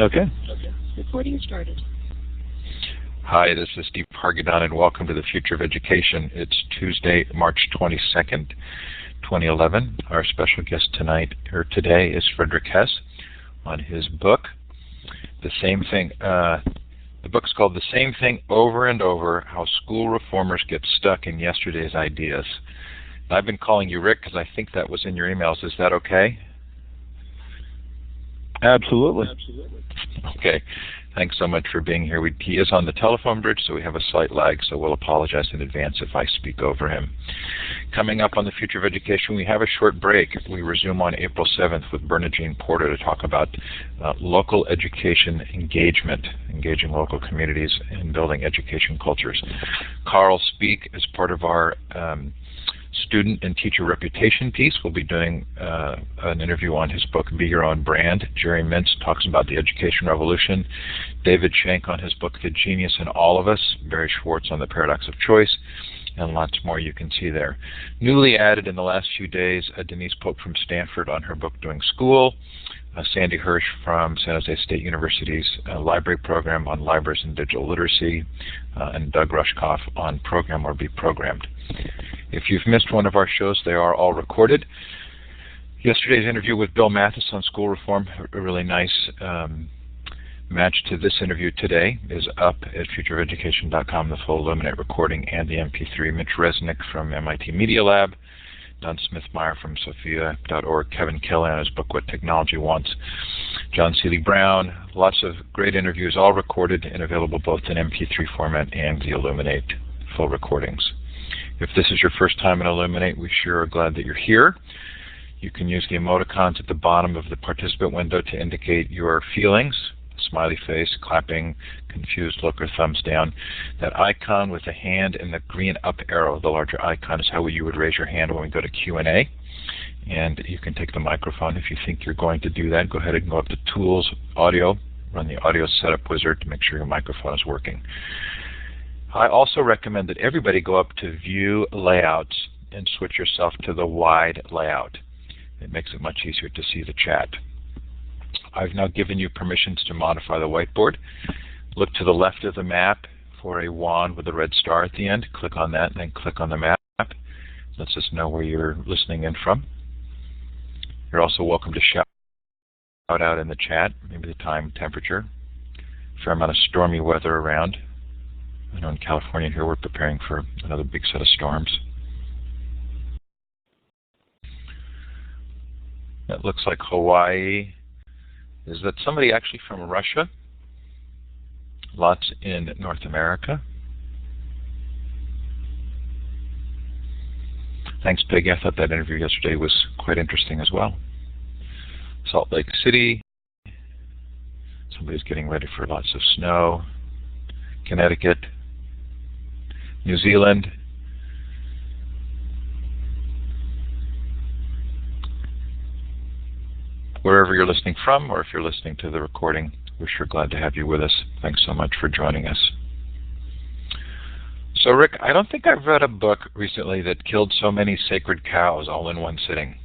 Okay. Recording started. Hi, this is Steve Hargadon, and welcome to the Future of Education. It's Tuesday, March 22nd, 2011. Our special guest today is Frederick Hess on his book, The Same Thing. The book's called The Same Thing Over and Over, How School Reformers Get Stuck in Yesterday's Ideas. And I've been calling you Rick because I think that was in your emails. Is that okay? Absolutely. Okay. Thanks so much for being here. He is on the telephone bridge, so we have a slight lag, so we'll apologize in advance if I speak over him. Coming up on the Future of Education, we have a short break. We resume on April 7th with Bernadine Porter to talk about local education engagement, engaging local communities and building education cultures. Carl Speak, as part of our student and teacher reputation piece, we'll be doing an interview on his book, Be Your Own Brand. Jerry Mintz talks about the education revolution. David Shank on his book, The Genius in All of Us. Barry Schwartz on the paradox of choice. And lots more you can see there. Newly added in the last few days, Denise Pope from Stanford on her book, Doing School. Sandy Hirsch from San Jose State University's library program on libraries and digital literacy, and Doug Rushkoff on Program or Be Programmed. If you've missed one of our shows, they are all recorded. Yesterday's interview with Bill Mathis on school reform, a really nice match to this interview today, is up at futureofeducation.com, the full Illuminate recording and the MP3. Mitch Resnick from MIT Media Lab, Don Smith-Meyer from Sophia.org, Kevin Kelly on his book, What Technology Wants, John Seeley Brown, lots of great interviews, all recorded and available both in MP3 format and the Illuminate full recordings. If this is your first time in Illuminate, we sure are glad that you're here. You can use the emoticons at the bottom of the participant window to indicate your feelings. Smiley face, clapping, confused look, or thumbs down. That icon with the hand and the green up arrow, the larger icon, is how you would raise your hand when we go to Q&A. And you can take the microphone if you think you're going to do that. Go ahead and go up to Tools, Audio, run the Audio Setup Wizard to make sure your microphone is working. I also recommend that everybody go up to View Layouts and switch yourself to the wide layout. It makes it much easier to see the chat. I've now given you permissions to modify the whiteboard. Look to the left of the map for a wand with a red star at the end. Click on that and then click on the map. Lets us know where you're listening in from. You're also welcome to shout out in the chat, maybe the time, temperature. Fair amount of stormy weather around. I know in California here we're preparing for another big set of storms. That looks like Hawaii. Is that somebody actually from Russia? Lots in North America. Thanks, Peggy. I thought that interview yesterday was quite interesting as well. Salt Lake City. Somebody's getting ready for lots of snow. Connecticut. New Zealand. Wherever you're listening from, or if you're listening to the recording, we're sure glad to have you with us. Thanks so much for joining us. So, Rick, I don't think I've read a book recently that killed so many sacred cows all in one sitting.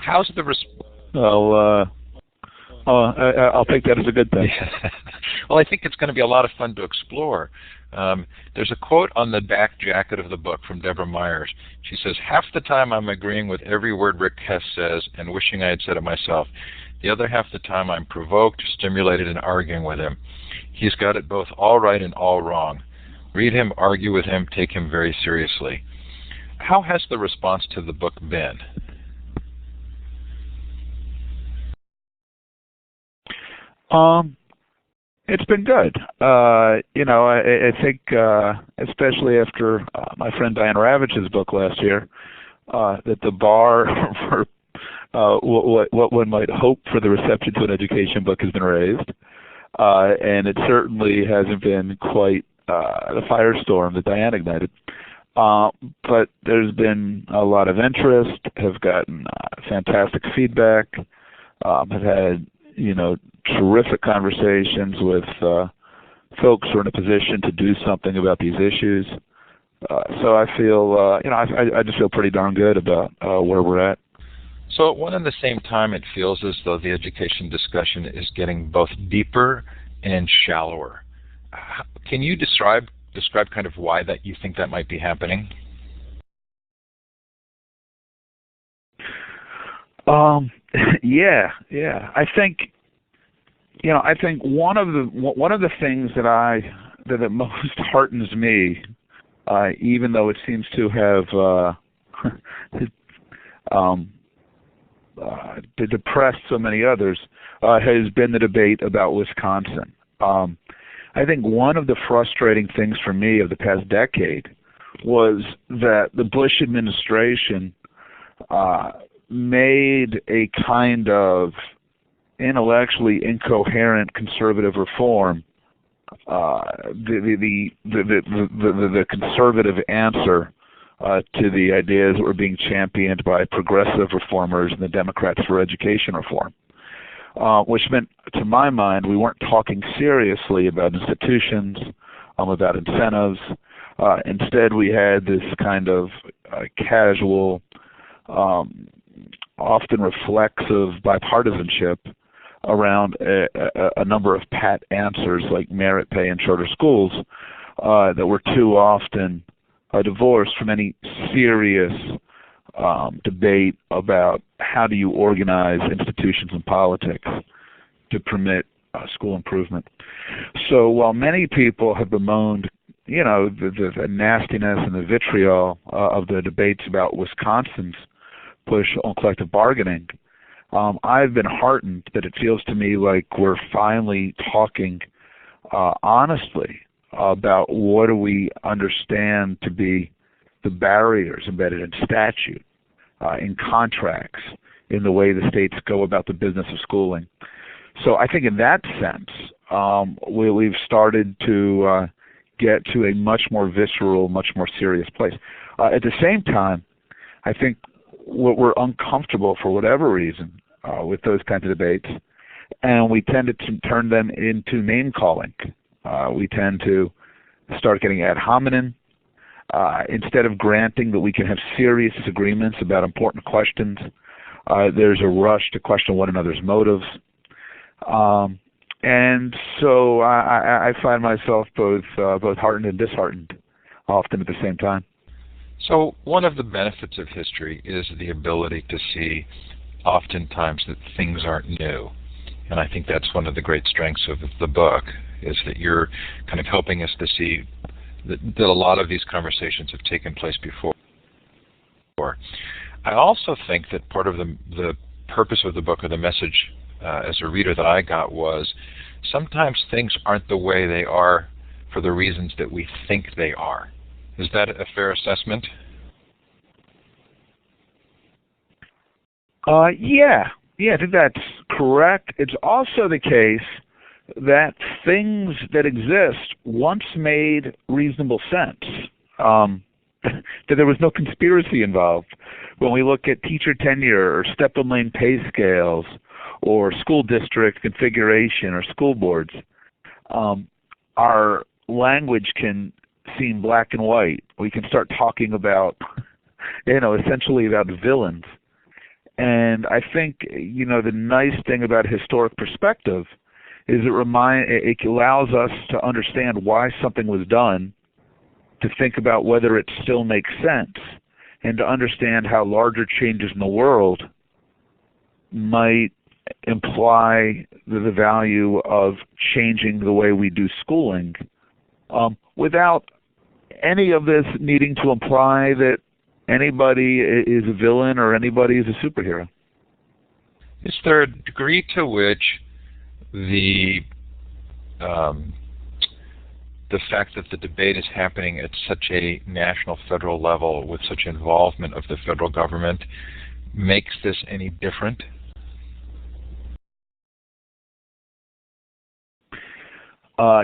How's the response? I'll take that as a good thing. Yeah. Well, I think it's going to be a lot of fun to explore. There's a quote on the back jacket of the book from Deborah Myers. She says, "Half the time I'm agreeing with every word Rick Hess says and wishing I had said it myself. The other half the time I'm provoked, stimulated, and arguing with him. He's got it both all right and all wrong. Read him, argue with him, take him very seriously." How has the response to the book been? It's been good. I think, especially after my friend Diane Ravage's book last year, that the bar for what one might hope for the reception to an education book has been raised. And it certainly hasn't been quite the firestorm that Diane ignited. But there's been a lot of interest, have gotten fantastic feedback, have had, terrific conversations with folks who are in a position to do something about these issues. So I feel, I just feel pretty darn good about where we're at. So at one and the same time, it feels as though the education discussion is getting both deeper and shallower. Can you describe kind of why that you think that might be happening? Yeah. I think, one of the things that most heartens me, even though it seems to have to depress so many others, has been the debate about Wisconsin. I think one of the frustrating things for me of the past decade was that the Bush administration made a kind of intellectually incoherent conservative reform the conservative answer to the ideas that were being championed by progressive reformers and the Democrats for education reform, which meant, to my mind, we weren't talking seriously about institutions, about incentives. Instead, we had this kind of casual, often reflexive bipartisanship around a number of pat answers like merit pay and shorter schools that were too often divorced from any serious debate about how do you organize institutions and politics to permit school improvement. So while many people have bemoaned, the nastiness and the vitriol of the debates about Wisconsin's push on collective bargaining, I've been heartened that it feels to me like we're finally talking honestly about what do we understand to be the barriers embedded in statute, in contracts, in the way the states go about the business of schooling. So I think in that sense, we've started to get to a much more visceral, much more serious place. At the same time, I think we're uncomfortable for whatever reason with those kinds of debates, and we tend to turn them into name-calling. We tend to start getting ad hominem. Instead of granting that we can have serious disagreements about important questions, there's a rush to question one another's motives. And so I find myself both heartened and disheartened often at the same time. So one of the benefits of history is the ability to see oftentimes that things aren't new. And I think that's one of the great strengths of the book, is that you're kind of helping us to see that a lot of these conversations have taken place before. I also think that part of the purpose of the book, or the message as a reader that I got, was sometimes things aren't the way they are for the reasons that we think they are. Is that a fair assessment? Yeah, I think that's correct. It's also the case that things that exist once made reasonable sense, that there was no conspiracy involved. When we look at teacher tenure or step-and lane pay scales or school district configuration or school boards, our language can seem black and white. We can start talking about, essentially about villains. And I think, the nice thing about historic perspective is it allows us to understand why something was done, to think about whether it still makes sense, and to understand how larger changes in the world might imply the value of changing the way we do schooling, without any of this needing to imply that anybody is a villain or anybody is a superhero. Is there a degree to which the fact that the debate is happening at such a national, federal level with such involvement of the federal government makes this any different?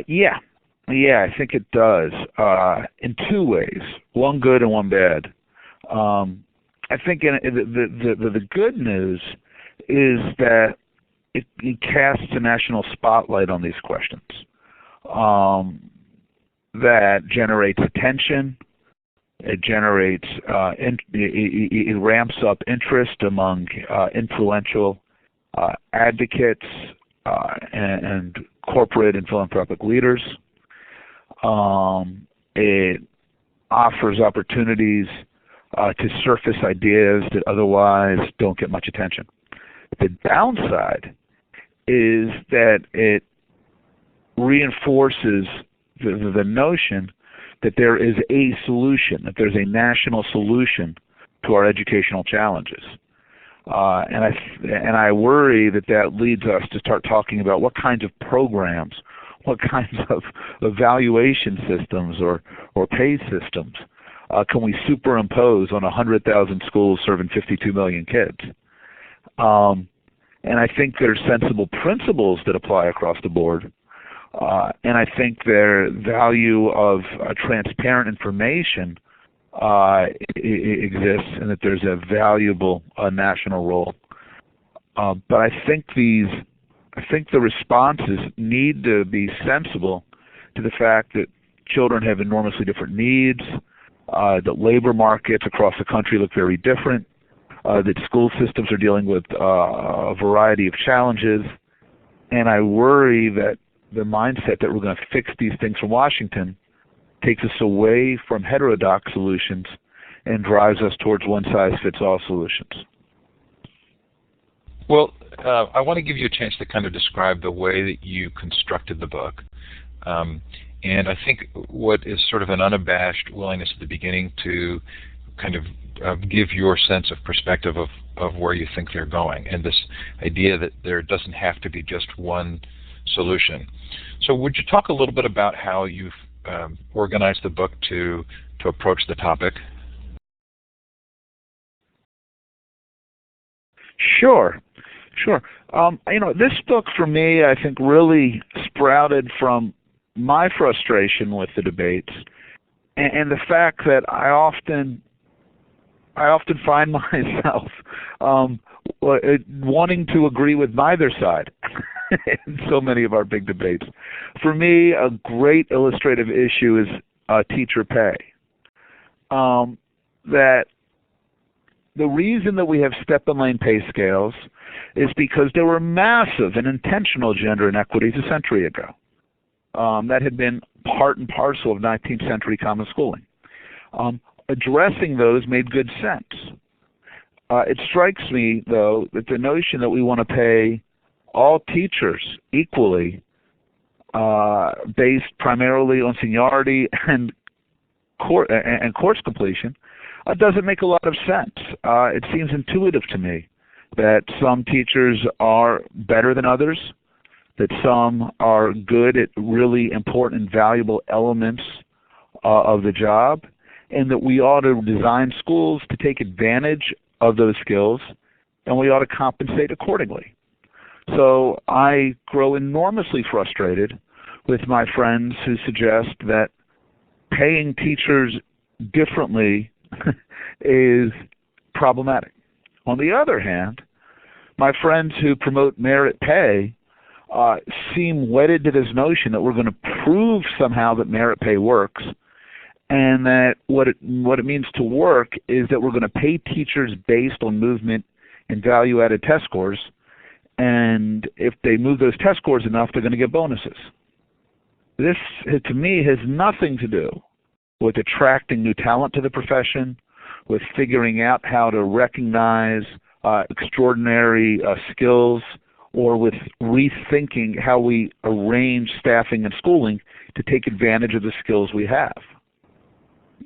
Yeah, I think it does, in two ways, one good and one bad. I think the good news is that it casts a national spotlight on these questions, that generates attention, It generates, it ramps up interest among influential advocates and corporate and philanthropic leaders. It offers opportunities to surface ideas that otherwise don't get much attention. The downside is that it reinforces the notion that there is a solution, that there's a national solution to our educational challenges. And I worry that that leads us to start talking about what kinds of programs, what kinds of evaluation systems or pay systems can we superimpose on 100,000 schools serving 52 million kids. And I think there's sensible principles that apply across the board. And I think their value of transparent information exists, and that there's a valuable national role. But I think the responses need to be sensible to the fact that children have enormously different needs, that labor markets across the country look very different, that school systems are dealing with a variety of challenges, and I worry that the mindset that we're going to fix these things from Washington takes us away from heterodox solutions and drives us towards one-size-fits-all solutions. Well, I want to give you a chance to kind of describe the way that you constructed the book. And I think what is sort of an unabashed willingness at the beginning to kind of give your sense of perspective of where you think they're going, and this idea that there doesn't have to be just one solution. So would you talk a little bit about how you've organized the book to approach the topic? Sure. This book for me, I think, really sprouted from my frustration with the debates and the fact that I often find myself wanting to agree with neither side in so many of our big debates. For me, a great illustrative issue is teacher pay. That the reason that we have step and lane pay scales is because there were massive and intentional gender inequities a century ago. That had been part and parcel of 19th century common schooling. Addressing those made good sense. It strikes me, though, that the notion that we want to pay all teachers equally, based primarily on seniority and course completion, doesn't make a lot of sense. It seems intuitive to me that some teachers are better than others, that some are good at really important and valuable elements of the job, and that we ought to design schools to take advantage of those skills, and we ought to compensate accordingly. So I grow enormously frustrated with my friends who suggest that paying teachers differently is problematic. On the other hand, my friends who promote merit pay seem wedded to this notion that we're going to prove somehow that merit pay works, and that what it means to work is that we're going to pay teachers based on movement and value-added test scores, and if they move those test scores enough, they're going to get bonuses. This, to me, has nothing to do with attracting new talent to the profession, with figuring out how to recognize extraordinary skills, or with rethinking how we arrange staffing and schooling to take advantage of the skills we have.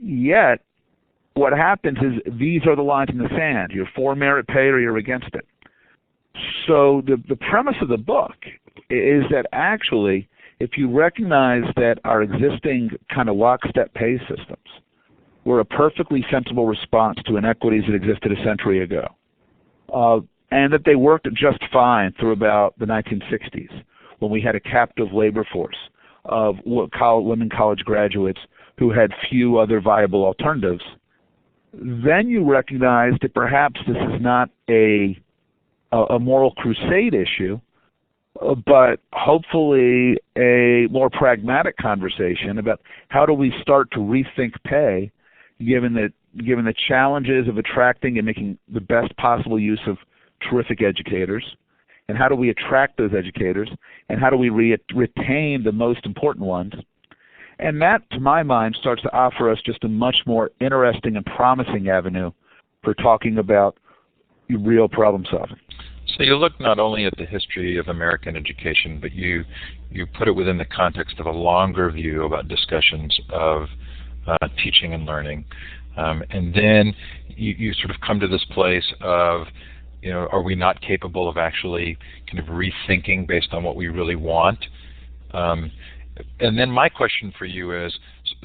Yet, what happens is these are the lines in the sand. You're for merit pay or you're against it. So the premise of the book is that actually, if you recognize that our existing kind of lockstep pay systems were a perfectly sensible response to inequities that existed a century ago, and that they worked just fine through about the 1960s, when we had a captive labor force of women college graduates who had few other viable alternatives, then you recognize that perhaps this is not a moral crusade issue, but hopefully a more pragmatic conversation about how do we start to rethink pay given the challenges of attracting and making the best possible use of terrific educators, and how do we attract those educators, and how do we retain the most important ones. And that, to my mind, starts to offer us just a much more interesting and promising avenue for talking about real problem solving. So you look not only at the history of American education, but you put it within the context of a longer view about discussions of teaching and learning. And then you sort of come to this place of, are we not capable of actually kind of rethinking based on what we really want? And then my question for you is,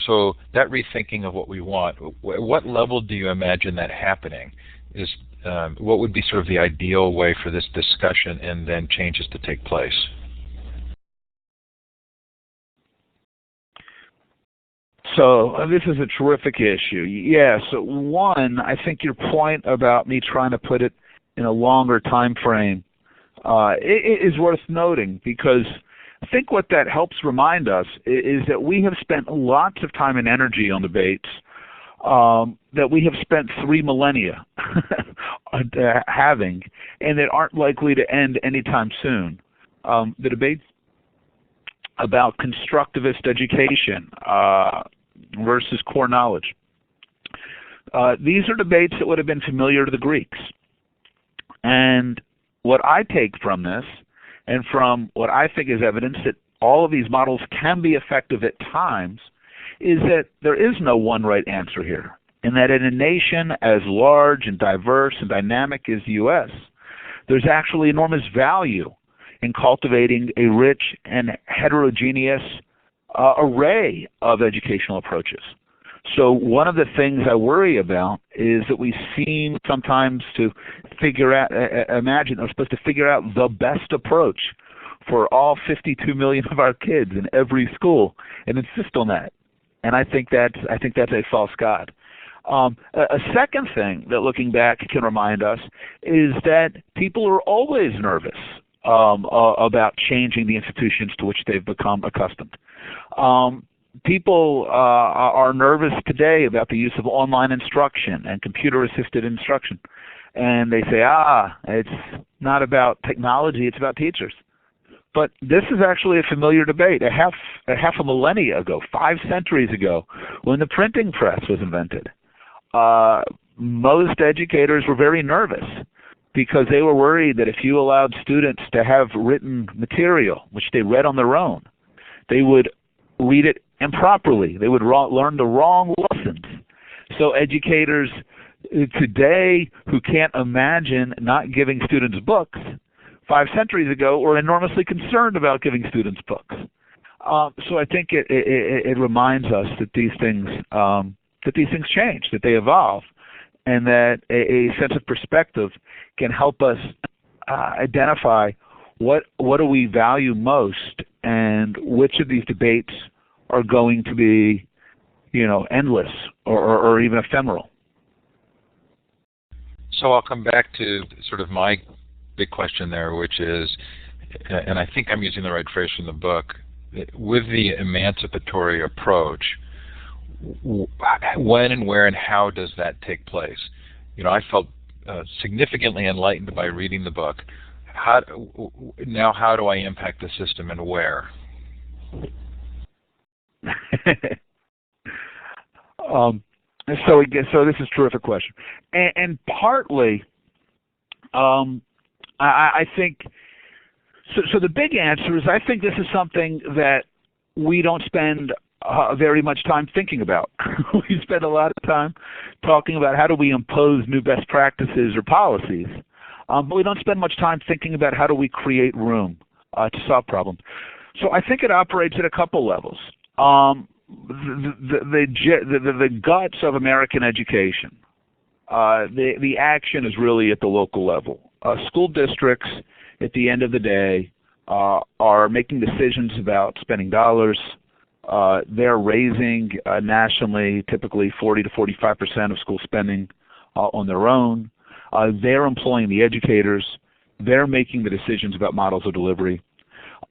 so that rethinking of what we want, what level do you imagine that happening? What would be sort of the ideal way for this discussion and then changes to take place? So this is a terrific issue. Yeah, so one, I think your point about me trying to put it in a longer time frame is worth noting, because I think what that helps remind us is that we have spent lots of time and energy on debates that we have spent 3 millennia having, and that aren't likely to end anytime soon. The debates about constructivist education versus core knowledge. These are debates that would have been familiar to the Greeks. And what I take from this, and from what I think is evidence that all of these models can be effective at times, is that there is no one right answer here, and that in a nation as large and diverse and dynamic as the U.S., there's actually enormous value in cultivating a rich and heterogeneous array of educational approaches. So one of the things I worry about is that we seem sometimes to figure out, imagine we're supposed to figure out the best approach for all 52 million of our kids in every school and insist on that. And I think that's a false god. A second thing that looking back can remind us is that people are always nervous about changing the institutions to which they've become accustomed. People are nervous today about the use of online instruction and computer-assisted instruction. And they say, it's not about technology, it's about teachers. But this is actually a familiar debate. A half a millennia ago, 5 centuries ago, when the printing press was invented, most educators were very nervous because they were worried that if you allowed students to have written material, which they read on their own, they would read it improperly. They would learn the wrong lessons. So educators today who can't imagine not giving students books 5 centuries ago were enormously concerned about giving students books. So I think it reminds us that these things change, that they evolve, and that a sense of perspective can help us identify what do we value most, and which of these debates are going to be, endless or even ephemeral. So I'll come back to sort of my big question there, which is, and I think I'm using the right phrase from the book, with the emancipatory approach, when and where and how does that take place? I felt significantly enlightened by reading the book. How do I impact the system, and where? So this is a terrific question, and partly, I think. So the big answer is I think this is something that we don't spend very much time thinking about. We spend a lot of time talking about how do we impose new best practices or policies, but we don't spend much time thinking about how do we create room to solve problems. So I think it operates at a couple levels. The guts of American education, the action is really at the local level. School districts, at the end of the day, are making decisions about spending dollars. They're raising nationally typically 40 to 45% of school spending on their own. They're employing the educators. They're making the decisions about models of delivery.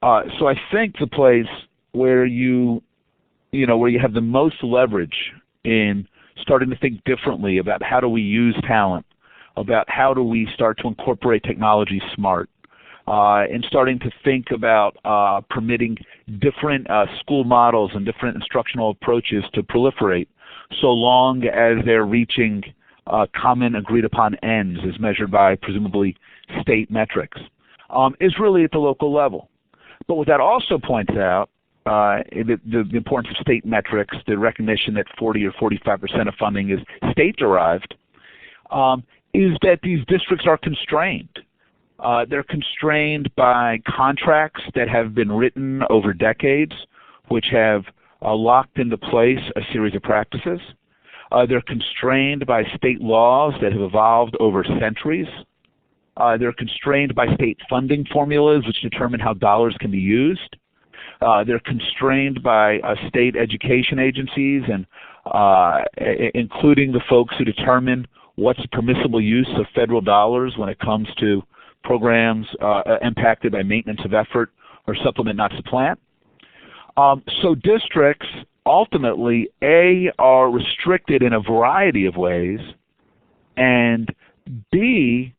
So I think the place where you have the most leverage in starting to think differently about how do we use talent, about how do we start to incorporate technology smart, and starting to think about permitting different school models and different instructional approaches to proliferate, so long as they're reaching common agreed upon ends as measured by presumably state metrics, is really at the local level. But what that also points out, the importance of state metrics, the recognition that 40 or 45% of funding is state-derived, is that these districts are constrained. They're constrained by contracts that have been written over decades, which have locked into place a series of practices. They're constrained by state laws that have evolved over centuries. They're constrained by state funding formulas which determine how dollars can be used. They're constrained by state education agencies, and including the folks who determine what's permissible use of federal dollars when it comes to programs impacted by maintenance of effort or supplement not supplant. So districts ultimately, A, are restricted in a variety of ways, and B,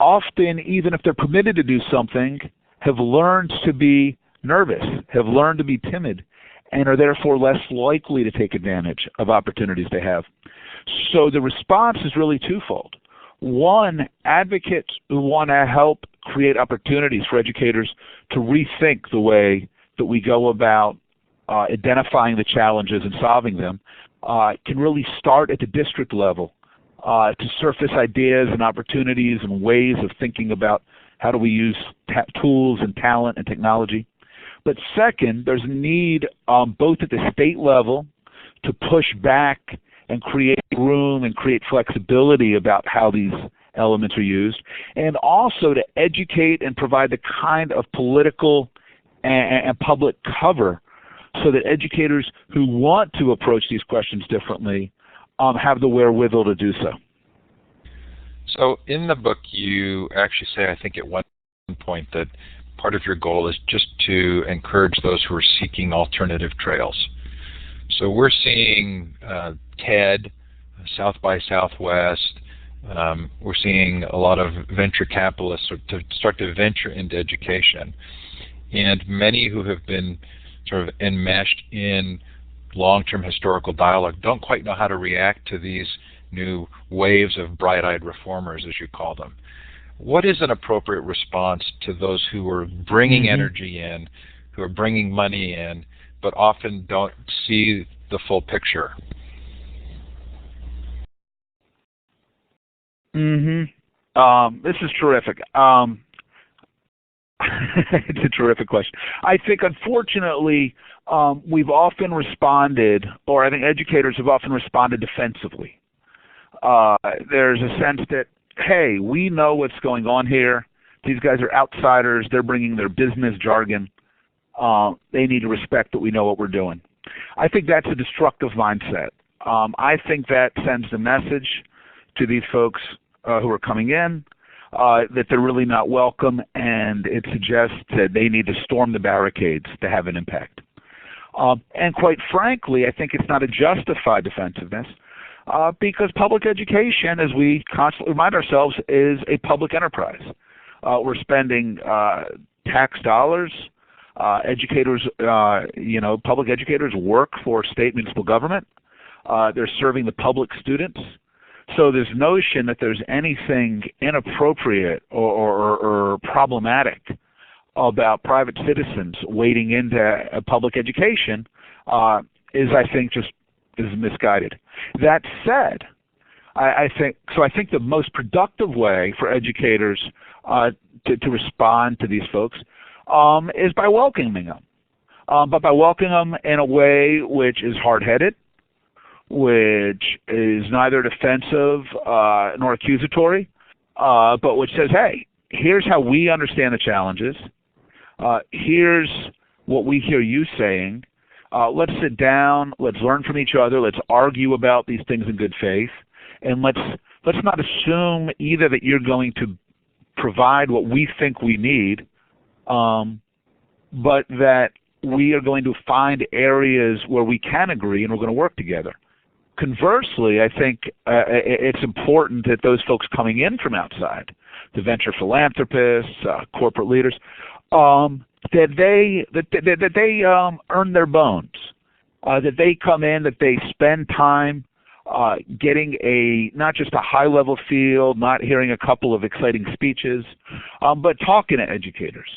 often, even if they're permitted to do something, have learned to be nervous, have learned to be timid, and are therefore less likely to take advantage of opportunities they have. So the response is really twofold. One, advocates who want to help create opportunities for educators to rethink the way that we go about identifying the challenges and solving them, can really start at the district level to surface ideas and opportunities and ways of thinking about how do we use tools and talent and technology. But second, there's a need both at the state level to push back and create room and create flexibility about how these elements are used, and also to educate and provide the kind of political and public cover so that educators who want to approach these questions differently have the wherewithal to do so. So in the book, you actually say, I think at one point, that part of your goal is just to encourage those who are seeking alternative trails. So we're seeing TED, South by Southwest. We're seeing a lot of venture capitalists to start to venture into education. And many who have been sort of enmeshed in long-term historical dialogue don't quite know how to react to these new waves of bright-eyed reformers, as you call them. What is an appropriate response to those who are bringing energy in, who are bringing money in, but often don't see the full picture? This is terrific. It's a terrific question. I think, unfortunately, we've often responded, or I think educators have often responded defensively. There's a sense that, hey, we know what's going on here. These guys are outsiders. They're bringing their business jargon. They need to respect that we know what we're doing. I think that's a destructive mindset. I think that sends the message to these folks who are coming in that they're really not welcome, and it suggests that they need to storm the barricades to have an impact. And quite frankly, I think it's not a justified defensiveness because public education, as we constantly remind ourselves, is a public enterprise. We're spending tax dollars. Educators, public educators work for state municipal government. They're serving the public students. So this notion that there's anything inappropriate or problematic about private citizens wading into public education is, I think, just is misguided. That said, I think the most productive way for educators to respond to these folks is by welcoming them, but by welcoming them in a way which is hard-headed, which is neither defensive nor accusatory, but which says, hey, here's how we understand the challenges. Here's what we hear you saying. Let's sit down. Let's learn from each other. Let's argue about these things in good faith. And let's not assume either that you're going to provide what we think we need, but that we are going to find areas where we can agree and we're going to work together. Conversely, I think it's important that those folks coming in from outside, the venture philanthropists, corporate leaders, that they earn their bones, that they come in, that they spend time getting not just a high-level feel, not hearing a couple of exciting speeches, but talking to educators,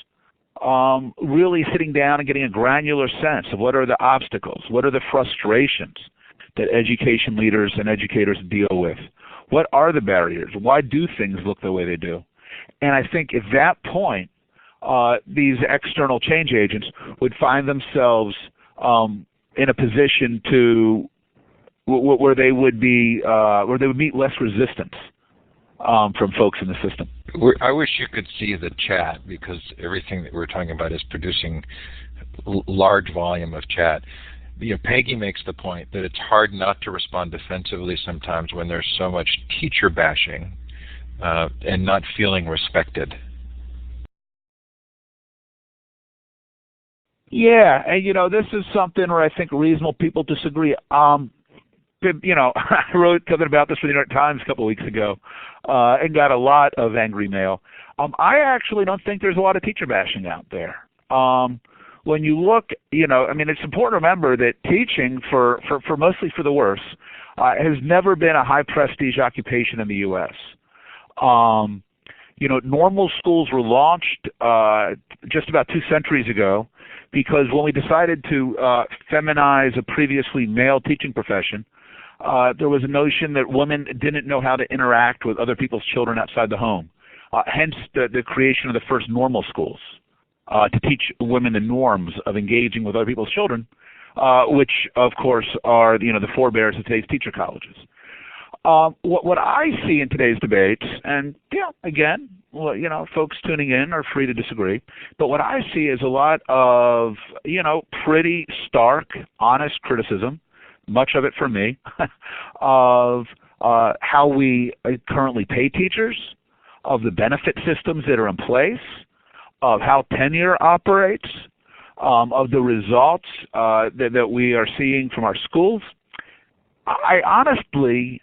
really sitting down and getting a granular sense of what are the obstacles, what are the frustrations that education leaders and educators deal with. What are the barriers? Why do things look the way they do? And I think at that point, these external change agents would find themselves in a position to where they would meet less resistance from folks in the system. I wish you could see the chat, because everything that we're talking about is producing large volume of chat. Peggy makes the point that it's hard not to respond defensively sometimes when there's so much teacher bashing and not feeling respected. Yeah, and this is something where I think reasonable people disagree. I wrote something about this for the New York Times a couple of weeks ago and got a lot of angry mail. I actually don't think there's a lot of teacher bashing out there. When you look, it's important to remember that teaching, for mostly for the worse, has never been a high prestige occupation in the U.S. Normal schools were launched just about 2 centuries ago because when we decided to feminize a previously male teaching profession, there was a notion that women didn't know how to interact with other people's children outside the home. Hence the creation of the first normal schools. To teach women the norms of engaging with other people's children, which, of course, are the forebears of today's teacher colleges. What I see in today's debates, and again, folks tuning in are free to disagree, but what I see is a lot of pretty stark, honest criticism, much of it from me, of how we currently pay teachers, of the benefit systems that are in place, of how tenure operates, of the results that we are seeing from our schools. I honestly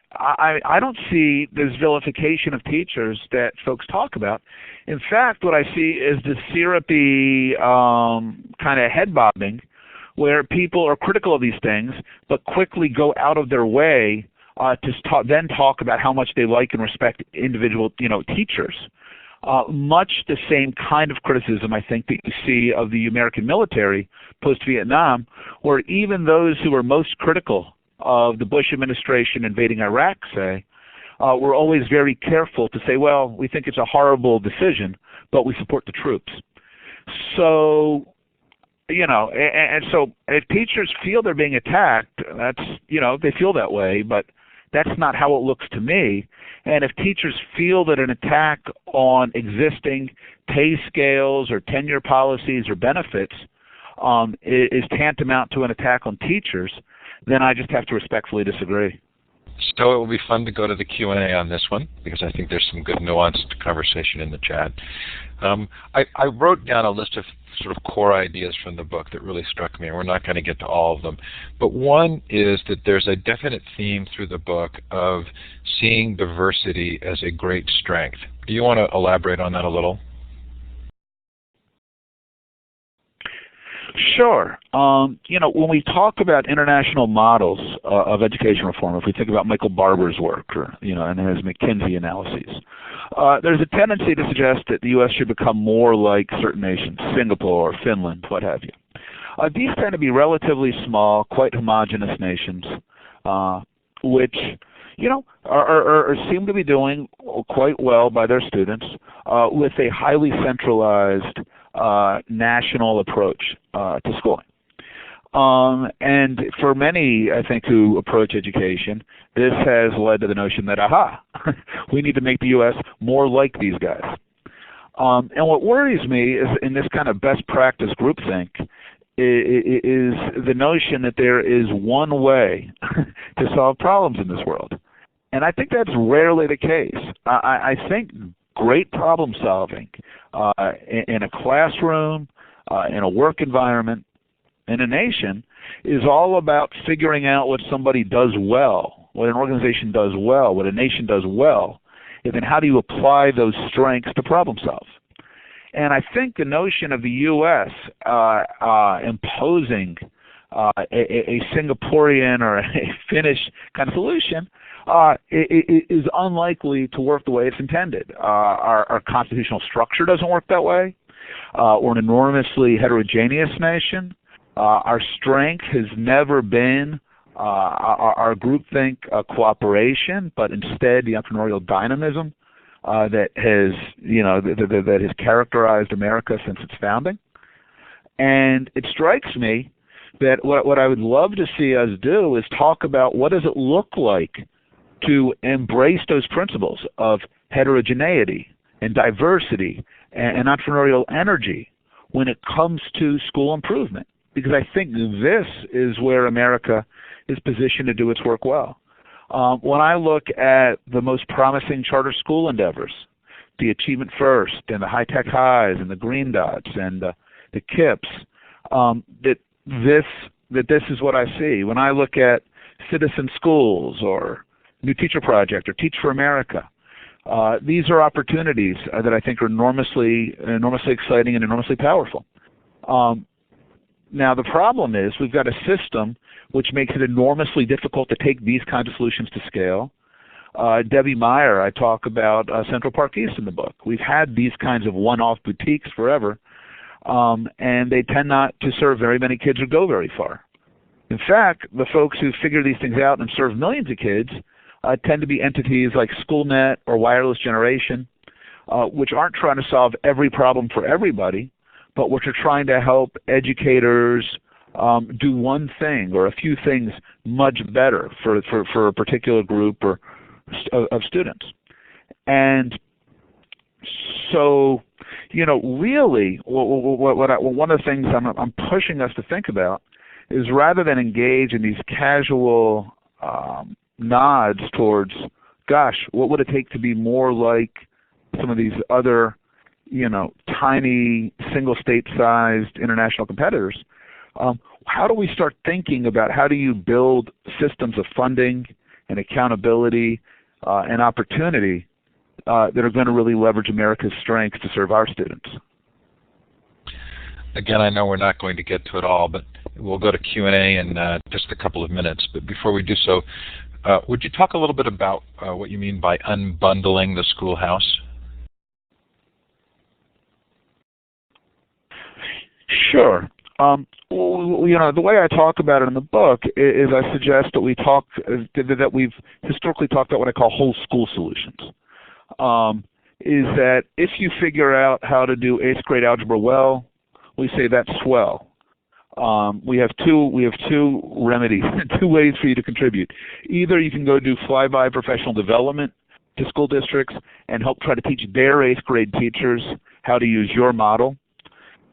don't see this vilification of teachers that folks talk about. In fact, what I see is the syrupy kind of head bobbing where people are critical of these things but quickly go out of their way to then talk about how much they like and respect individual teachers. Much the same kind of criticism, I think, that you see of the American military post-Vietnam, where even those who were most critical of the Bush administration invading Iraq, say, were always very careful to say, well, we think it's a horrible decision, but we support the troops. So, and so if teachers feel they're being attacked, that's, they feel that way, but that's not how it looks to me. And if teachers feel that an attack on existing pay scales or tenure policies or benefits is tantamount to an attack on teachers, then I just have to respectfully disagree. So it will be fun to go to the Q&A on this one, because I think there's some good nuanced conversation in the chat. I wrote down a list of sort of core ideas from the book that really struck me, and we're not going to get to all of them. But one is that there's a definite theme through the book of seeing diversity as a great strength. Do you want to elaborate on that a little? Sure. When we talk about international models of education reform, if we think about Michael Barber's work and his McKinsey analyses, there's a tendency to suggest that the U.S. should become more like certain nations, Singapore, Finland, what have you. These tend to be relatively small, quite homogeneous nations, which seem to be doing quite well by their students with a highly centralized national approach to schooling. And for many, I think, who approach education, this has led to the notion that, we need to make the U.S. more like these guys. And what worries me is in this kind of best practice groupthink is the notion that there is one way to solve problems in this world. And I think that's rarely the case. I think great problem solving in a classroom, in a work environment, in a nation is all about figuring out what somebody does well, what an organization does well, what a nation does well, and then how do you apply those strengths to problem solve. And I think the notion of the U.S. Imposing a Singaporean or a Finnish kind of solution is unlikely to work the way it's intended. Our constitutional structure doesn't work that way. We're an enormously heterogeneous nation. Our strength has never been our groupthink cooperation, but instead the entrepreneurial dynamism that has characterized America since its founding. And it strikes me that what I would love to see us do is talk about what does it look like to embrace those principles of heterogeneity and diversity and entrepreneurial energy when it comes to school improvement. Because I think this is where America is positioned to do its work well. When I look at the most promising charter school endeavors, the Achievement First and the High-Tech Highs and the Green Dots and the KIPS, that this is what I see. When I look at Citizen Schools or New Teacher Project or Teach for America, these are opportunities that I think are enormously exciting and enormously powerful. Now the problem is we've got a system which makes it enormously difficult to take these kinds of solutions to scale. Debbie Meyer, I talk about Central Park East in the book. We've had these kinds of one-off boutiques forever, and they tend not to serve very many kids or go very far. In fact, the folks who figure these things out and serve millions of kids tend to be entities like SchoolNet or Wireless Generation, which aren't trying to solve every problem for everybody, but which are trying to help educators do one thing or a few things much better for a particular group of students. And so, really, one of the things I'm pushing us to think about is rather than engage in these casual nods towards, gosh, what would it take to be more like some of these other, tiny single state-sized international competitors, how do we start thinking about how do you build systems of funding and accountability and opportunity that are going to really leverage America's strengths to serve our students? Again, I know we're not going to get to it all, but we'll go to Q&A in just a couple of minutes. But before we do so, would you talk a little bit about what you mean by unbundling the schoolhouse? Sure. The way I talk about it in the book is I suggest that that we've historically talked about what I call whole school solutions. Is that if you figure out how to do 8th grade algebra well, we say that's swell. We have two remedies, two ways for you to contribute. Either you can go do flyby professional development to school districts and help try to teach their 8th grade teachers how to use your model.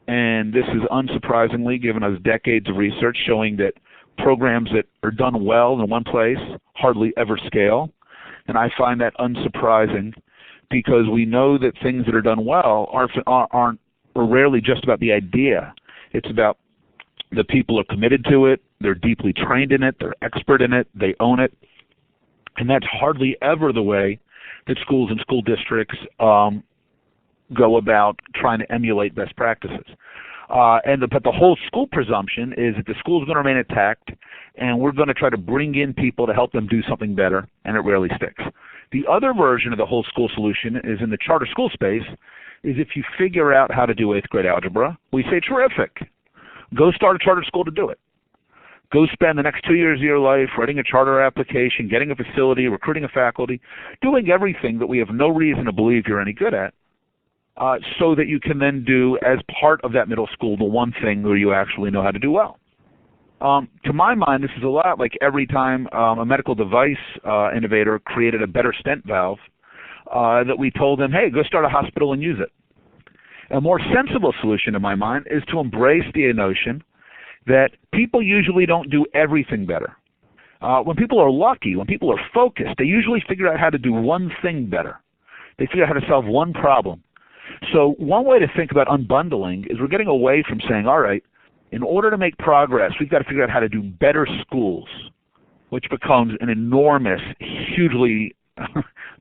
And this is unsurprisingly given us decades of research showing that programs that are done well in one place hardly ever scale. And I find that unsurprising because we know that things that are done well aren't rarely just about the idea. It's about the people are committed to it, they're deeply trained in it, they're expert in it, they own it. And that's hardly ever the way that schools and school districts go about trying to emulate best practices. But the whole school presumption is that the school is going to remain intact, and we're going to try to bring in people to help them do something better, and it rarely sticks. The other version of the whole school solution is in the charter school space, is if you figure out how to do 8th grade algebra, we say, terrific. Go start a charter school to do it. Go spend the next 2 years of your life writing a charter application, getting a facility, recruiting a faculty, doing everything that we have no reason to believe you're any good at, so that you can then do, as part of that middle school, the one thing where you actually know how to do well. To my mind, this is a lot like every time a medical device innovator created a better stent valve, that we told them, hey, go start a hospital and use it. A more sensible solution, in my mind, is to embrace the notion that people usually don't do everything better. When people are lucky, when people are focused, they usually figure out how to do one thing better. They figure out how to solve one problem. So one way to think about unbundling is we're getting away from saying, all right, in order to make progress, we've got to figure out how to do better schools, which becomes an enormous, hugely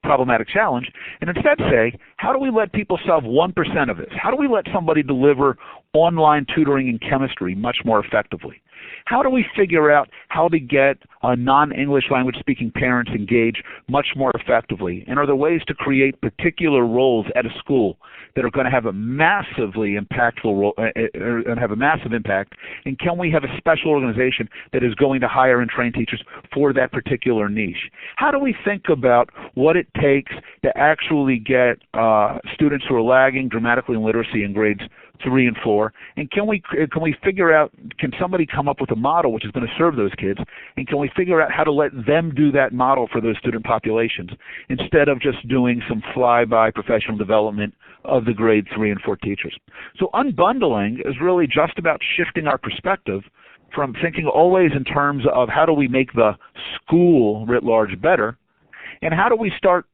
problematic challenge, and instead say, how do we let people solve 1% of this? How do we let somebody deliver online tutoring in chemistry much more effectively? How do we figure out how to get non-English language speaking parents engaged much more effectively? And are there ways to create particular roles at a school that are going to have a massively impactful role and have a massive impact? And can we have a special organization that is going to hire and train teachers for that particular niche? How do we think about what it takes to actually get students who are lagging dramatically in literacy in grades 3 and 4, and can we figure out, can somebody come up with a model which is going to serve those kids, and can we figure out how to let them do that model for those student populations instead of just doing some fly-by professional development of the grade 3 and 4 teachers? So unbundling is really just about shifting our perspective from thinking always in terms of how do we make the school writ large better, and how do we start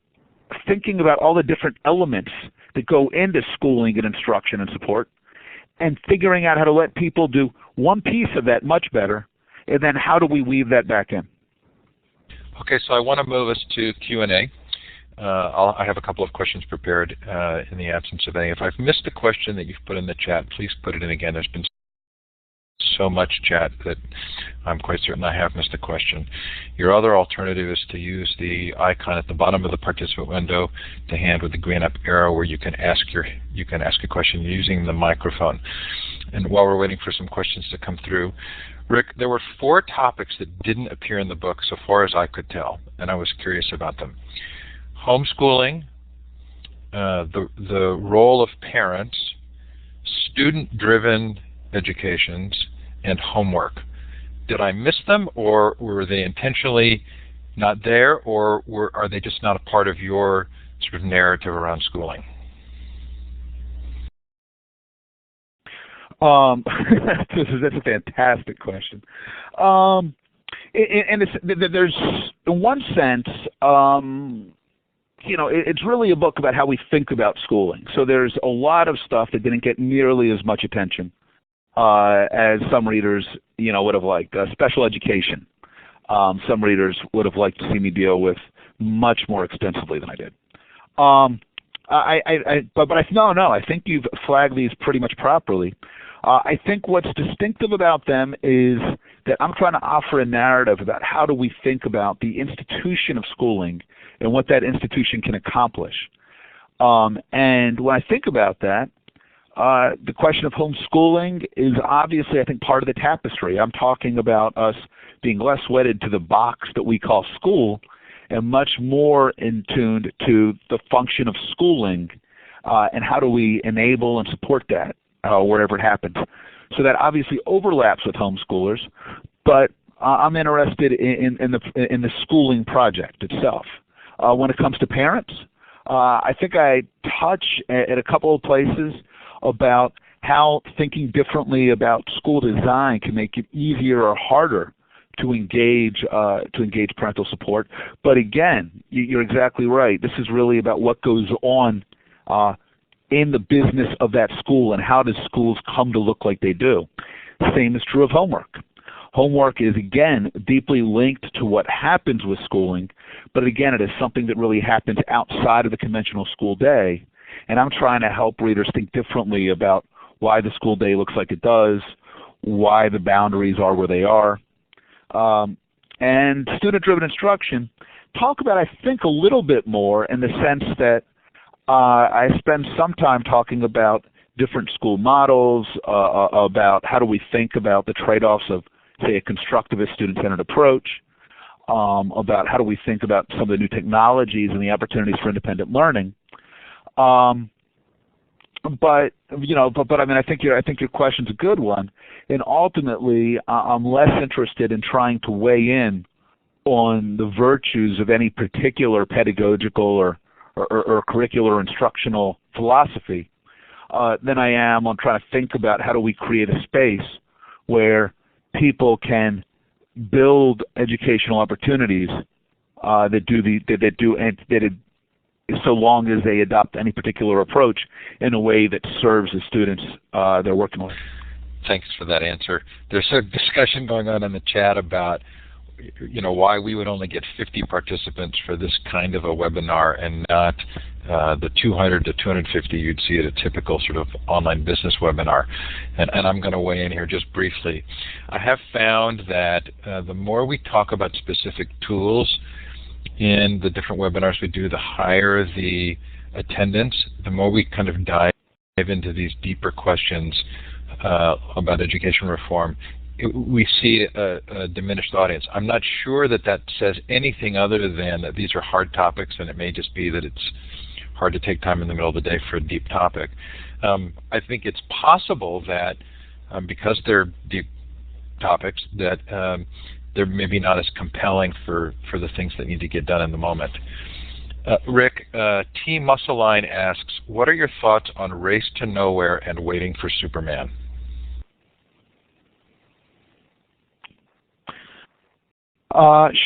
thinking about all the different elements that go into schooling and instruction and support, and figuring out how to let people do one piece of that much better, and then how do we weave that back in? Okay, so I want to move us to Q&A. I have a couple of questions prepared in the absence of any. If I've missed a question that you've put in the chat, please put it in again. There's been so much chat that I'm quite certain I have missed a question. Your other alternative is to use the icon at the bottom of the participant window to hand with the green up arrow where you can ask a question using the microphone. And while we're waiting for some questions to come through, Rick, there were 4 topics that didn't appear in the book so far as I could tell, and I was curious about them. Homeschooling, the role of parents, student-driven educations, and homework. Did I miss them, or were they intentionally not there, or are they just not a part of your sort of narrative around schooling? That's a fantastic question. And there's, in one sense, it's really a book about how we think about schooling. So there's a lot of stuff that didn't get nearly as much attention as some readers, would have liked. Special education, some readers would have liked to see me deal with much more extensively than I did. I think you've flagged these pretty much properly. I think what's distinctive about them is that I'm trying to offer a narrative about how do we think about the institution of schooling and what that institution can accomplish. And when I think about that, the question of homeschooling is obviously, I think, part of the tapestry. I'm talking about us being less wedded to the box that we call school and much more in tuned to the function of schooling and how do we enable and support that wherever it happens. So that obviously overlaps with homeschoolers, but I'm interested in the schooling project itself. When it comes to parents, I think I touch at a couple of places about how thinking differently about school design can make it easier or harder to engage parental support. But again, you're exactly right. This is really about what goes on in the business of that school and how does schools come to look like they do. Same is true of homework. Homework is, again, deeply linked to what happens with schooling, but again, it is something that really happens outside of the conventional school day. And I'm trying to help readers think differently about why the school day looks like it does, why the boundaries are where they are. And student-driven instruction, talk about, I think, a little bit more in the sense that I spend some time talking about different school models, about how do we think about the trade-offs of, say, a constructivist student-centered approach, about how do we think about some of the new technologies and the opportunities for independent learning. But I mean, I think your question's a good one, and ultimately, I'm less interested in trying to weigh in on the virtues of any particular pedagogical or curricular or instructional philosophy than I am on trying to think about how do we create a space where people can build educational opportunities so long as they adopt any particular approach in a way that serves the students they're working with. Thanks for that answer. There's a discussion going on in the chat about why we would only get 50 participants for this kind of a webinar and not the 200 to 250 you'd see at a typical sort of online business webinar. And I'm going to weigh in here just briefly. I have found that the more we talk about specific tools in the different webinars we do, the higher the attendance, the more we kind of dive into these deeper questions about education reform. We see a diminished audience. I'm not sure that says anything other than that these are hard topics, and it may just be that it's hard to take time in the middle of the day for a deep topic. I think it's possible that because they're deep topics, that they're maybe not as compelling for the things that need to get done in the moment. Rick, T. Musseline asks, what are your thoughts on Race to Nowhere and Waiting for Superman?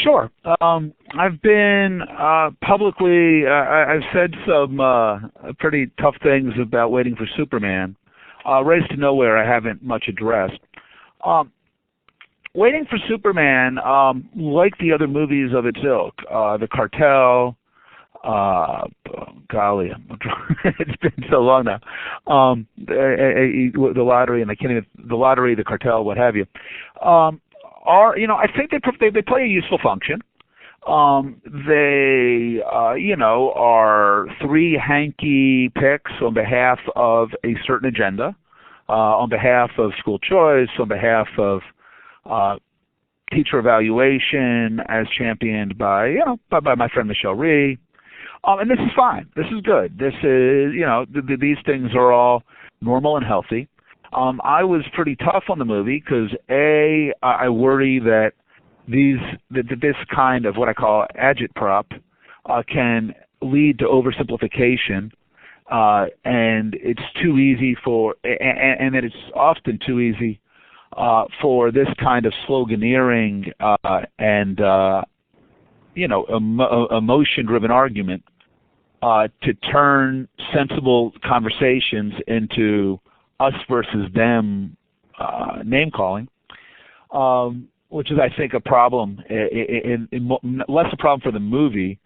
Sure. I've been publicly, I've said some pretty tough things about Waiting for Superman. Race to Nowhere I haven't much addressed. Waiting for Superman, like the other movies of its ilk, The Cartel, golly, it's been so long now, the Lottery, and I can't even, The Lottery, The Cartel, what have you, I think they play a useful function. They are three hanky picks on behalf of a certain agenda, on behalf of school choice, on behalf of teacher evaluation, as championed by by my friend Michelle Rhee. And this is fine. This is good. This is these things are all normal and healthy. I was pretty tough on the movie because I worry that this kind of what I call agitprop can lead to oversimplification, and it's too easy and that it's often too easy for this kind of sloganeering and emotion-driven argument to turn sensible conversations into us versus them name-calling, which is, I think, a problem, less a problem for the movie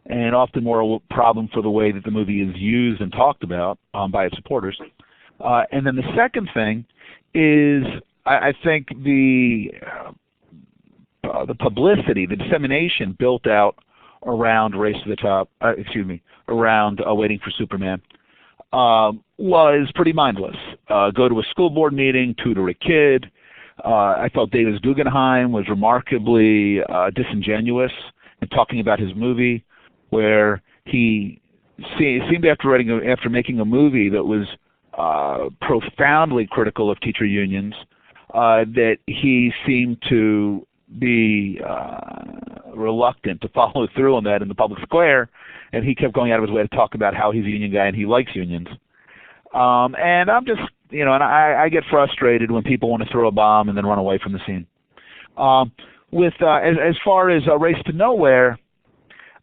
and often more a problem for the way that the movie is used and talked about by its supporters. And then the second thing is, I think the publicity, the dissemination built out around Race to the Top, around Waiting for Superman, was pretty mindless. Go to a school board meeting, tutor a kid. I thought Davis Guggenheim was remarkably disingenuous in talking about his movie, where he seemed after making a movie that was profoundly critical of teacher unions, that he seemed to be reluctant to follow through on that in the public square, and he kept going out of his way to talk about how he's a union guy and he likes unions. And I'm just, and I get frustrated when people want to throw a bomb and then run away from the scene. As far as Race to Nowhere,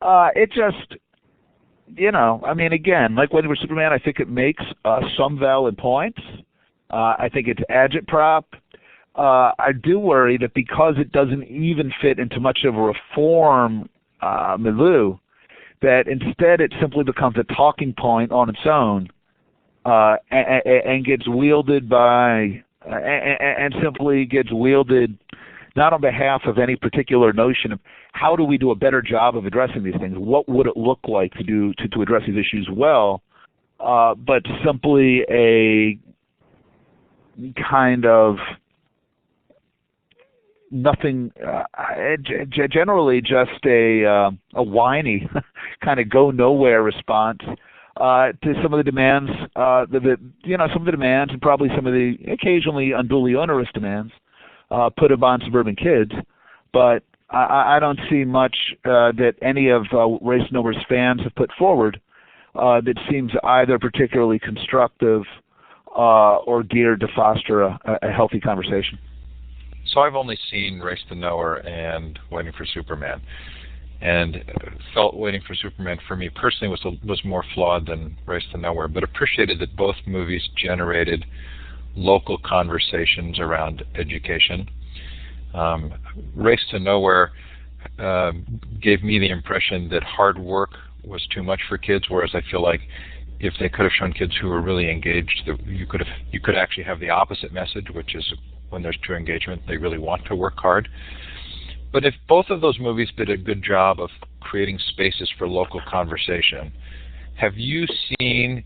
it just, again, like Waiting for Superman, I think it makes some valid points. I think it's agitprop. I do worry that because it doesn't even fit into much of a reform milieu, that instead it simply becomes a talking point on its own and gets wielded by and simply gets wielded not on behalf of any particular notion of how do we do a better job of addressing these things, what would it look like to address these issues well, but simply a kind of nothing, generally just a whiny kind of go nowhere response to some of the demands, some of the demands and probably some of the occasionally unduly onerous demands put upon suburban kids. But I don't see much that any of Race to Nowhere's fans have put forward that seems either particularly constructive or geared to foster a healthy conversation. So I've only seen Race to Nowhere and Waiting for Superman, and felt Waiting for Superman for me personally was more flawed than Race to Nowhere, but appreciated that both movies generated local conversations around education. Race to Nowhere gave me the impression that hard work was too much for kids, whereas I feel like if they could have shown kids who were really engaged, that you could actually have the opposite message, which is when there's true engagement, they really want to work hard. But if both of those movies did a good job of creating spaces for local conversation, have you seen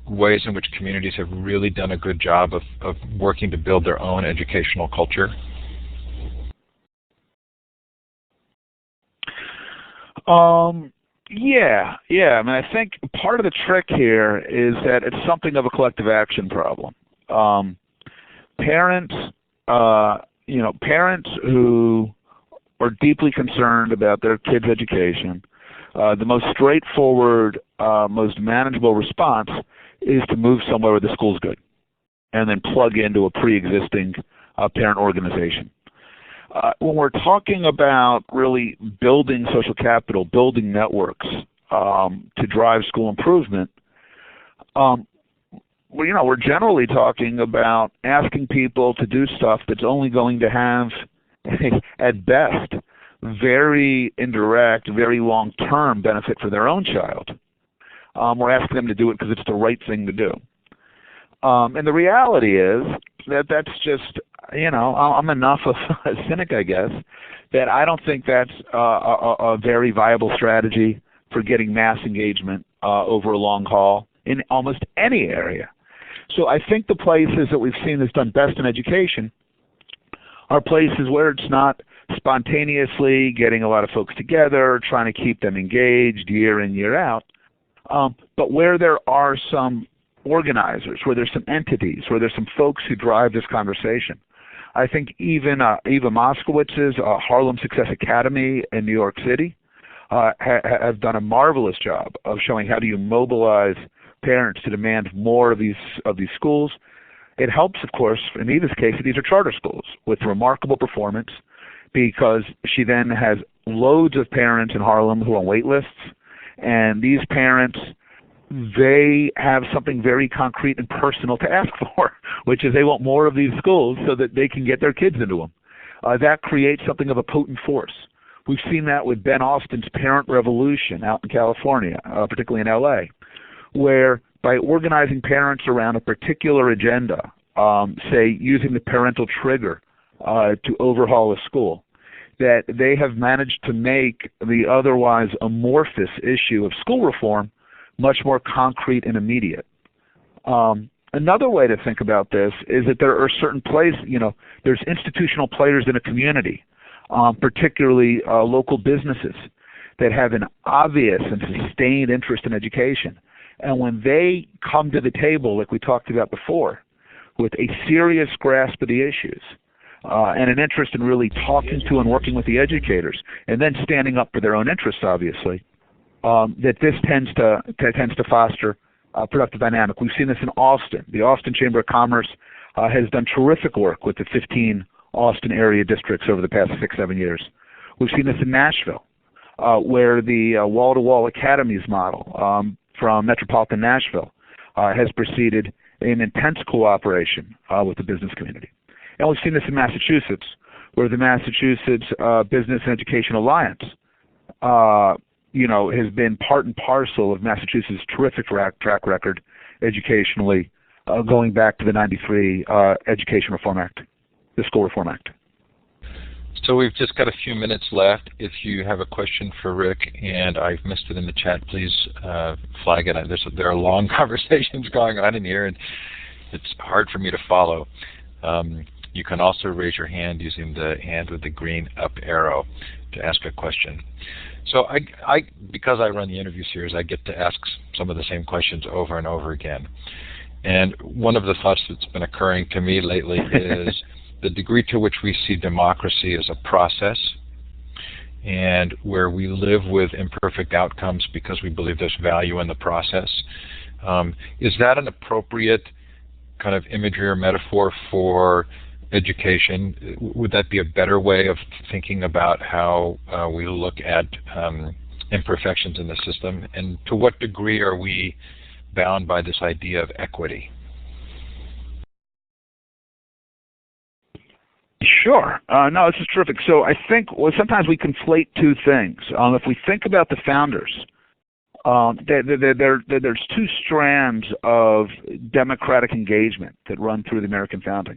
ways in which communities have really done a good job of working to build their own educational culture? Yeah. I mean, I think part of the trick here is that it's something of a collective action problem. Parents who are deeply concerned about their kids' education, the most straightforward, most manageable response is to move somewhere where the school's good and then plug into a pre-existing parent organization. When we're talking about really building social capital, building networks to drive school improvement, we're generally talking about asking people to do stuff that's only going to have, at best, very indirect, very long-term benefit for their own child. We're asking them to do it because it's the right thing to do. And the reality is that that's just, I'm enough of a cynic, I guess, that I don't think that's a very viable strategy for getting mass engagement over a long haul in almost any area. So I think the places that we've seen this done best in education are places where it's not spontaneously getting a lot of folks together, trying to keep them engaged year in, year out, but where there are some organizers, where there's some entities, where there's some folks who drive this conversation. I think even Eva Moskowitz's Harlem Success Academy in New York City have done a marvelous job of showing how do you mobilize parents to demand more of these schools. It helps, of course, in Eva's case, these are charter schools with remarkable performance, because she then has loads of parents in Harlem who are on wait lists, and these parents, they have something very concrete and personal to ask for, which is they want more of these schools so that they can get their kids into them. That creates something of a potent force. We've seen that with Ben Austin's Parent Revolution out in California, particularly in LA, where by organizing parents around a particular agenda, say using the parental trigger to overhaul a school, that they have managed to make the otherwise amorphous issue of school reform much more concrete and immediate. Another way to think about this is that there are certain places, there's institutional players in a community, particularly local businesses, that have an obvious and sustained interest in education. And when they come to the table, like we talked about before, with a serious grasp of the issues, and an interest in really talking to and working with the educators, and then standing up for their own interests, obviously, that this tends to foster a productive dynamic. We've seen this in Austin. The Austin Chamber of Commerce has done terrific work with the 15 Austin area districts over the past 6-7 years. We've seen this in Nashville, where the wall-to-wall academies model from Metropolitan Nashville has proceeded in intense cooperation with the business community. And we've seen this in Massachusetts, where the Massachusetts Business and Education Alliance has been part and parcel of Massachusetts' terrific track record educationally, going back to the '93 Education Reform Act, the School Reform Act. So we've just got a few minutes left. If you have a question for Rick and I've missed it in the chat, please flag it. There are long conversations going on in here, and it's hard for me to follow. You can also raise your hand using the hand with the green up arrow to ask a question. So because I run the interview series, I get to ask some of the same questions over and over again. And one of the thoughts that's been occurring to me lately is the degree to which we see democracy as a process, and where we live with imperfect outcomes because we believe there's value in the process. Is that an appropriate kind of imagery or metaphor for education? Would that be a better way of thinking about how we look at imperfections in the system? And to what degree are we bound by this idea of equity? Sure. No, this is terrific. So I think sometimes we conflate two things. If we think about the founders, there's two strands of democratic engagement that run through the American founding.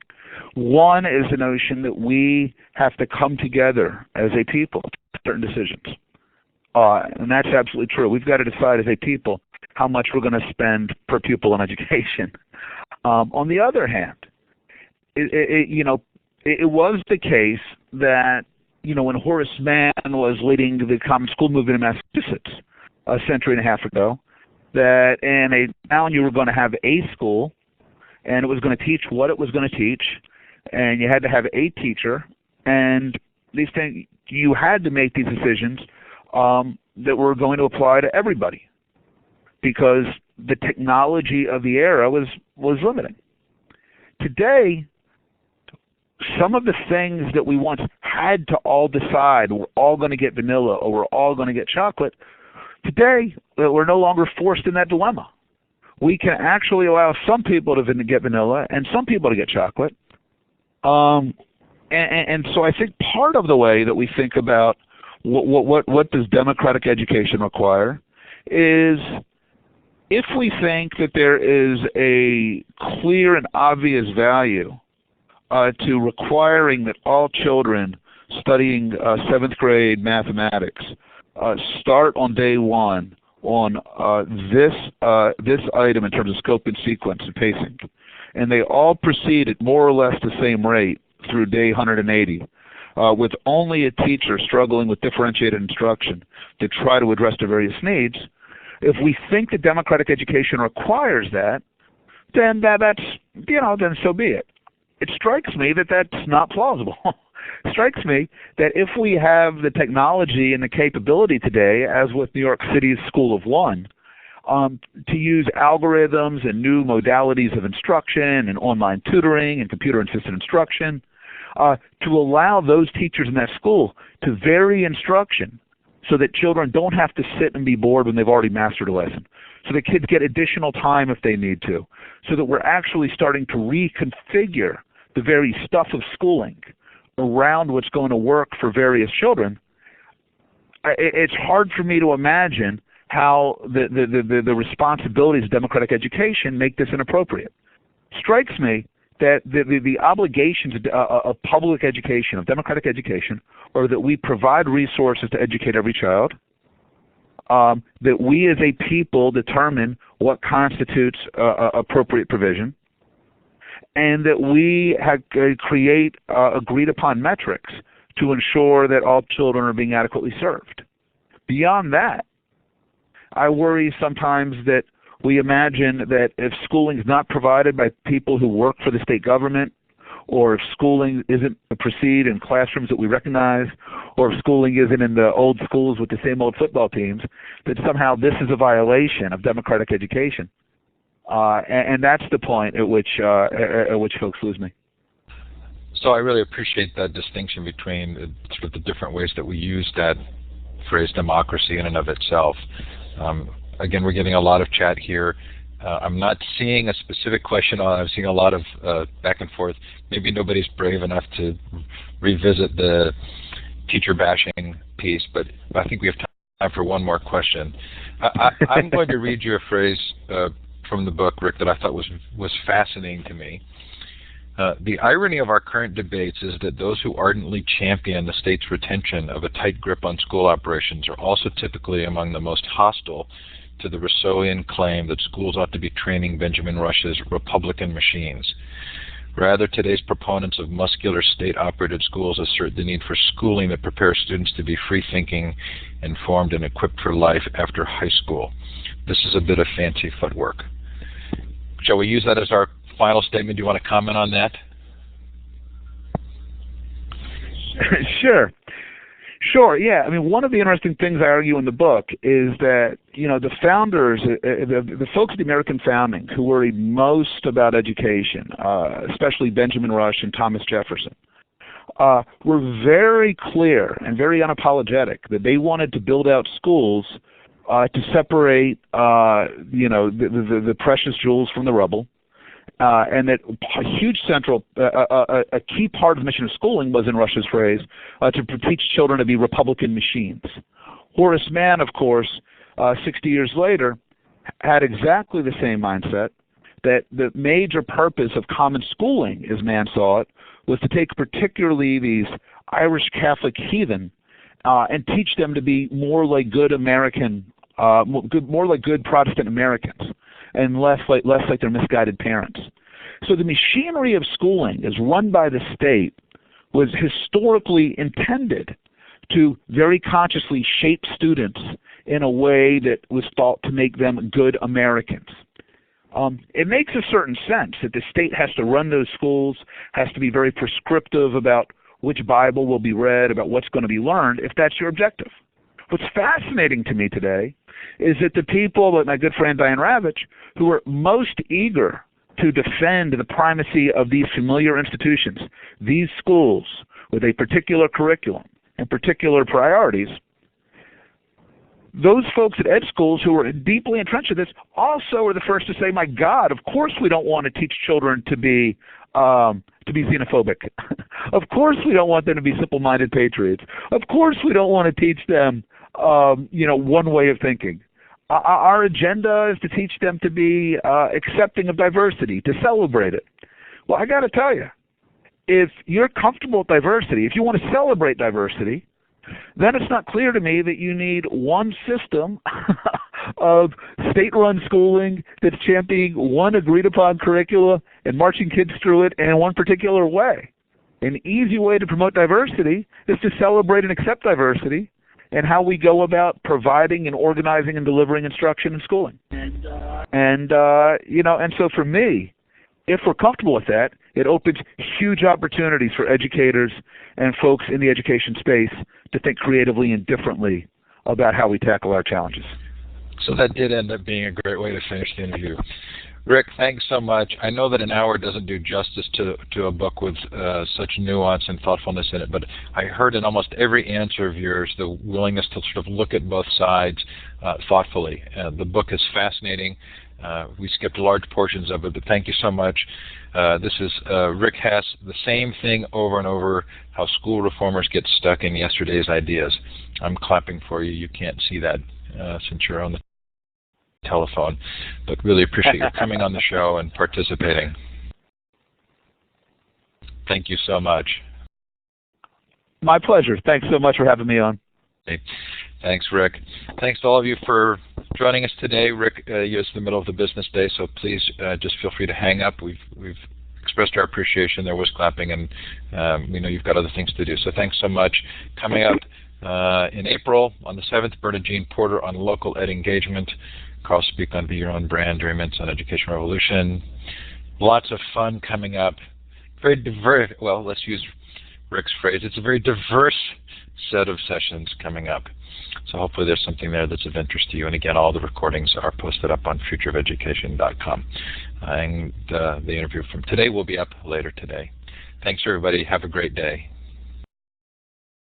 One is the notion that we have to come together as a people to make certain decisions. And that's absolutely true. We've got to decide as a people how much we're going to spend per pupil on education. On the other hand, it was the case that, when Horace Mann was leading the Common School movement in Massachusetts a century and a half ago, that in a town you were going to have a school, and it was going to teach what it was going to teach, and you had to have a teacher, and these things, you had to make these decisions that were going to apply to everybody, because the technology of the era was limiting. Today, some of the things that we once had to all decide, we're all going to get vanilla or we're all going to get chocolate, today we're no longer forced in that dilemma. We can actually allow some people to get vanilla and some people to get chocolate. And so I think part of the way that we think about what does democratic education require is, if we think that there is a clear and obvious value to requiring that all children studying 7th grade mathematics start on day one on this item in terms of scope and sequence and pacing, and they all proceed at more or less the same rate through day 180, with only a teacher struggling with differentiated instruction to try to address their various needs. If we think that democratic education requires that, then then so be it. It strikes me that that's not plausible. It strikes me that if we have the technology and the capability today, as with New York City's School of One, to use algorithms and new modalities of instruction and online tutoring and computer-assisted instruction, to allow those teachers in that school to vary instruction so that children don't have to sit and be bored when they've already mastered a lesson, so that kids get additional time if they need to, so that we're actually starting to reconfigure the very stuff of schooling around what's going to work for various children. It's hard for me to imagine how the responsibilities of democratic education make this inappropriate. Strikes me that the obligations of public education, of democratic education, are that we provide resources to educate every child, that we as a people determine what constitutes appropriate provision, and that we create agreed upon metrics to ensure that all children are being adequately served. Beyond that, I worry sometimes that we imagine that if schooling is not provided by people who work for the state government, or if schooling isn't proceed in classrooms that we recognize, or if schooling isn't in the old schools with the same old football teams, that somehow this is a violation of democratic education. And that's the point at which folks lose me. So I really appreciate that distinction between sort of the different ways that we use that phrase democracy in and of itself. Again, we're getting a lot of chat here. I'm not seeing a specific question on. I'm seeing a lot of back and forth. Maybe nobody's brave enough to revisit the teacher bashing piece, but I think we have time for one more question. I'm going to read you a phrase from the book, Rick, that I thought was fascinating to me. The irony of our current debates is that those who ardently champion the state's retention of a tight grip on school operations are also typically among the most hostile to the Rousseauian claim that schools ought to be training Benjamin Rush's Republican machines. Rather, today's proponents of muscular state-operated schools assert the need for schooling that prepares students to be free-thinking, informed, and equipped for life after high school. This is a bit of fancy footwork. Shall we use that as our final statement? Do you want to comment on that? Sure, yeah. I mean, one of the interesting things I argue in the book is that, the founders, the folks at the American founding who worried most about education, especially Benjamin Rush and Thomas Jefferson, were very clear and very unapologetic that they wanted to build out schools to separate, the precious jewels from the rubble, and that a huge a key part of the mission of schooling was, in Rush's phrase, to teach children to be Republican machines. Horace Mann, of course, 60 years later, had exactly the same mindset, that the major purpose of common schooling, as Mann saw it, was to take particularly these Irish Catholic heathen and teach them to be more like good American, more like good Protestant Americans, and less like their misguided parents. So the machinery of schooling, as run by the state, was historically intended to very consciously shape students in a way that was thought to make them good Americans. It makes a certain sense that the state has to run those schools, has to be very prescriptive about which Bible will be read, about what's going to be learned, if that's your objective. What's fascinating to me today is that the people, like my good friend Diane Ravitch, who are most eager to defend the primacy of these familiar institutions, these schools with a particular curriculum and particular priorities, those folks at ed schools who are deeply entrenched in this also are the first to say, my God, of course we don't want to teach children to be xenophobic. Of course we don't want them to be simple-minded patriots. Of course we don't want to teach them, one way of thinking. Our agenda is to teach them to be accepting of diversity, to celebrate it. Well, I got to tell you, if you're comfortable with diversity, if you want to celebrate diversity, then it's not clear to me that you need one system of state-run schooling that's championing one agreed-upon curricula and marching kids through it in one particular way. An easy way to promote diversity is to celebrate and accept diversity and how we go about providing and organizing and delivering instruction and schooling. And so for me, if we're comfortable with that, it opens huge opportunities for educators and folks in the education space to think creatively and differently about how we tackle our challenges. So that did end up being a great way to finish the interview. Rick, thanks so much. I know that an hour doesn't do justice to a book with such nuance and thoughtfulness in it, but I heard in almost every answer of yours the willingness to sort of look at both sides thoughtfully. The book is fascinating. We skipped large portions of it, but thank you so much. This is Rick Hess, The Same Thing Over and Over, How School Reformers Get Stuck in Yesterday's Ideas. I'm clapping for you. You can't see that since you're on the telephone, but really appreciate you coming on the show and participating. Thank you so much. My pleasure. Thanks so much for having me on. Okay. Thanks, Rick. Thanks to all of you for joining us today. Rick, it's the middle of the business day, so please just feel free to hang up. We've expressed our appreciation. There was clapping, and we know you've got other things to do. So thanks so much. Coming up in April on the 7th, Bernard Jean Porter on local ed engagement. Carl speak on Be Your Own Brand, Jerry Mintz on Education Revolution. Lots of fun coming up. Very diverse. Well, let's use Rick's phrase. It's a very diverse set of sessions coming up. So hopefully there's something there that's of interest to you. And again, all the recordings are posted up on futureofelducation.com. And the interview from today will be up later today. Thanks, everybody. Have a great day.